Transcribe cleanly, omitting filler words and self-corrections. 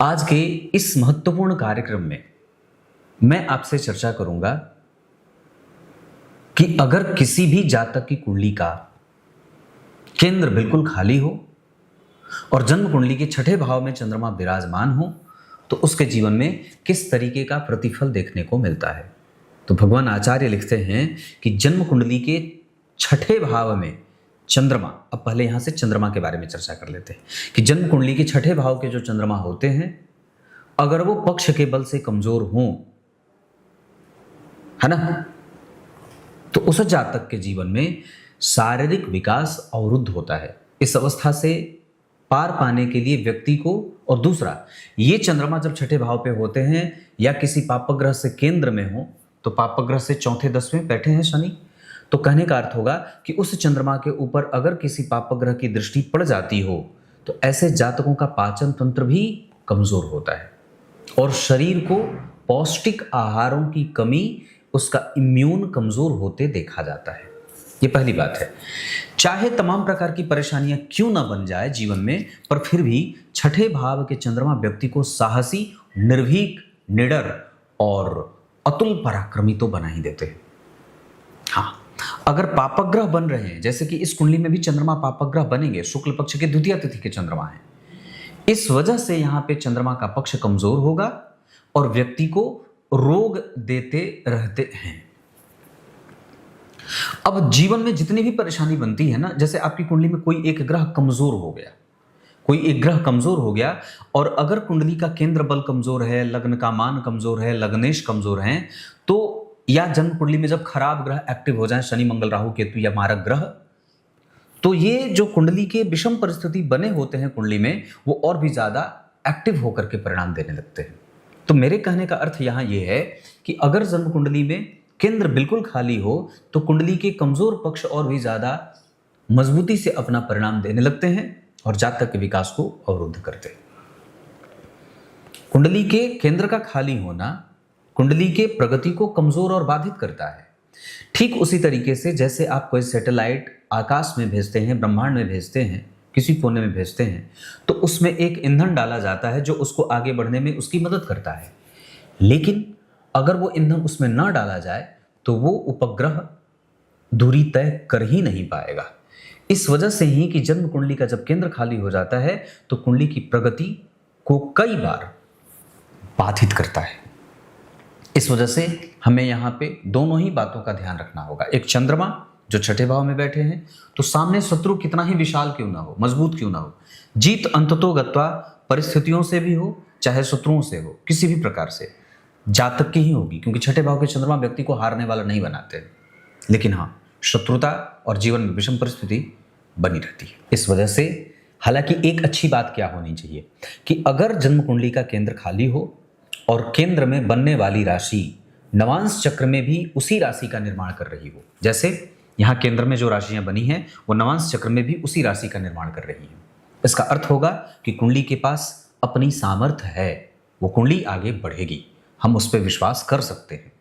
आज के इस महत्वपूर्ण कार्यक्रम में मैं आपसे चर्चा करूंगा कि अगर किसी भी जातक की कुंडली का केंद्र बिल्कुल खाली हो और जन्म कुंडली के छठे भाव में चंद्रमा विराजमान हो तो उसके जीवन में किस तरीके का प्रतिफल देखने को मिलता है। तो भगवान आचार्य लिखते हैं कि जन्म कुंडली के छठे भाव में चंद्रमा, अब पहले यहां से चंद्रमा के बारे में चर्चा कर लेते हैं कि जन्म कुंडली के छठे भाव के जो चंद्रमा होते हैं, अगर वो पक्ष के बल से कमजोर हों, है ना, तो उस जातक के जीवन में शारीरिक विकास अवरुद्ध होता है। इस अवस्था से पार पाने के लिए व्यक्ति को, और दूसरा, ये चंद्रमा जब छठे भाव पे होते हैं या किसी पापग्रह से केंद्र में हो, तो पापग्रह से चौथे 10वें बैठे हैं शनि, तो कहने का अर्थ होगा कि उस चंद्रमा के ऊपर अगर किसी पापग्रह की दृष्टि पड़ जाती हो तो ऐसे जातकों का पाचन तंत्र भी कमजोर होता है और शरीर को पौष्टिक आहारों की कमी, उसका इम्यून कमजोर होते देखा जाता है। ये पहली बात है। चाहे तमाम प्रकार की परेशानियां क्यों ना बन जाए जीवन में, पर फिर भी छठे भाव के चंद्रमा व्यक्ति को साहसी, निर्भीक, निडर और अतुल पराक्रमी तो बना ही देते हैं। हाँ, अगर पापग्रह बन रहे हैं, जैसे कि इस कुंडली में भी चंद्रमा पापग्रह बनेंगे, शुक्ल पक्ष के द्वितीय तिथि के चंद्रमा हैं, इस वजह से यहां पे चंद्रमा का पक्ष कमजोर होगा और व्यक्ति को रोग देते रहते हैं। अब जीवन में जितनी भी परेशानी बनती है ना, जैसे आपकी कुंडली में कोई एक ग्रह कमजोर हो गया, कोई एक ग्रह कमजोर हो गया, और अगर कुंडली का केंद्र बल कमजोर है, लग्न का मान कमजोर है, लग्नेश कमजोर है, तो या जन्म कुंडली में जब खराब ग्रह एक्टिव हो जाए, शनि मंगल राहु केतु या मारक ग्रह, तो ये जो कुंडली के विषम परिस्थिति बने होते हैं कुंडली में, वो और भी ज्यादा एक्टिव होकर के परिणाम देने लगते हैं। तो मेरे कहने का अर्थ यहां ये है कि अगर जन्म कुंडली में केंद्र बिल्कुल खाली हो तो कुंडली के कमजोर पक्ष और भी ज्यादा मजबूती से अपना परिणाम देने लगते हैं और जातक के विकास को अवरुद्ध करते हैं। कुंडली के केंद्र का खाली होना कुंडली के प्रगति को कमजोर और बाधित करता है। ठीक उसी तरीके से जैसे आप कोई सैटेलाइट आकाश में भेजते हैं, ब्रह्मांड में भेजते हैं, किसी कोने में भेजते हैं, तो उसमें एक ईंधन डाला जाता है जो उसको आगे बढ़ने में उसकी मदद करता है। लेकिन अगर वो ईंधन उसमें ना डाला जाए तो वो उपग्रह दूरी तय कर ही नहीं पाएगा। इस वजह से ही कि जन्म कुंडली का जब केंद्र खाली हो जाता है तो कुंडली की प्रगति को कई बार बाधित करता है। इस वजह से हमें यहाँ पे दोनों ही बातों का ध्यान रखना होगा। एक चंद्रमा जो छठे भाव में बैठे हैं, तो सामने शत्रु कितना ही विशाल क्यों ना हो, मजबूत क्यों ना हो, जीत अंततो गत्वा परिस्थितियों से भी हो चाहे शत्रुओं से हो, किसी भी प्रकार से जातक की ही होगी, क्योंकि छठे भाव के चंद्रमा व्यक्ति को हारने वाला नहीं बनाते। लेकिन हाँ, शत्रुता और जीवन में विषम परिस्थिति बनी रहती है। इस वजह से हालांकि एक अच्छी बात क्या होनी चाहिए कि अगर जन्म कुंडली का केंद्र खाली हो और केंद्र में बनने वाली राशि नवांश चक्र में भी उसी राशि का निर्माण कर रही हो, जैसे यहाँ केंद्र में जो राशियां बनी हैं वो नवांश चक्र में भी उसी राशि का निर्माण कर रही हैं, इसका अर्थ होगा कि कुंडली के पास अपनी सामर्थ्य है, वो कुंडली आगे बढ़ेगी, हम उस पर विश्वास कर सकते हैं।